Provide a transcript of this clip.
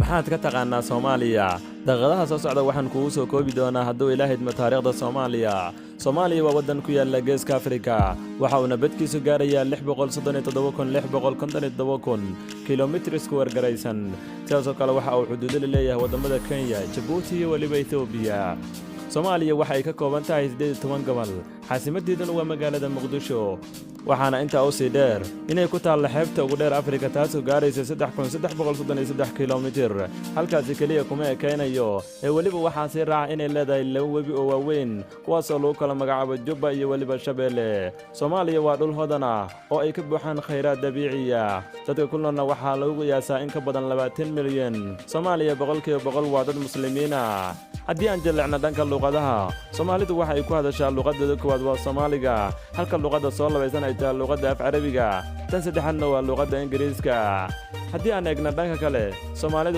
maxaad ka taqaanaa Soomaaliya daqadaha soo socda waxaan kugu soo koobi doonaa hadduu Ilaahay idmo taariikhda Soomaaliya waa wadan ku yaala Geeska Afrika waxa uu nabadkiisu gaarayaa 637,657 kiiloomitir isku wargaraysan sidoo kale waxa uu xuduud la leeyahay wadamada Kenya Djibouti iyo waliba Ethiopia Soomaaliya waxa ay ka kooban tahay 18 gobol caasimadeeduna waa magaalada Muqdisho waxaana inta uu sii dheer inay ku taal xeebta ugu dheer Afrika taasoo gaaraysa 3,333 kiiloomitir halkaas kaliya kuma ekeenayo waliba waxa si raac inay leedahay laba webi oo waaweyn kuwaas oo loo kala magacaabo Jubba iyo waliba Shabeelle Soomaaliya waa dhul hodan ah oo ay ka buuxaan kheyraad dabiici ah dadka ku noolna waxa lagu qiyaasaa in ka badan 20 milyan Soomaaliya boqolkiiba boqol waa dad muslimiin ah haddii aan jilcino dhanka luqadaha Soomaalidu waxa ay ku hadashaa luqadda koowaad waa Soomaaliga halka luqadda soo labaysan ay tahay luqadda Af-Carabiga tan saddexaadna waa luqadda Ingiriiska haddii aan eegno dhanka kale Soomaalidu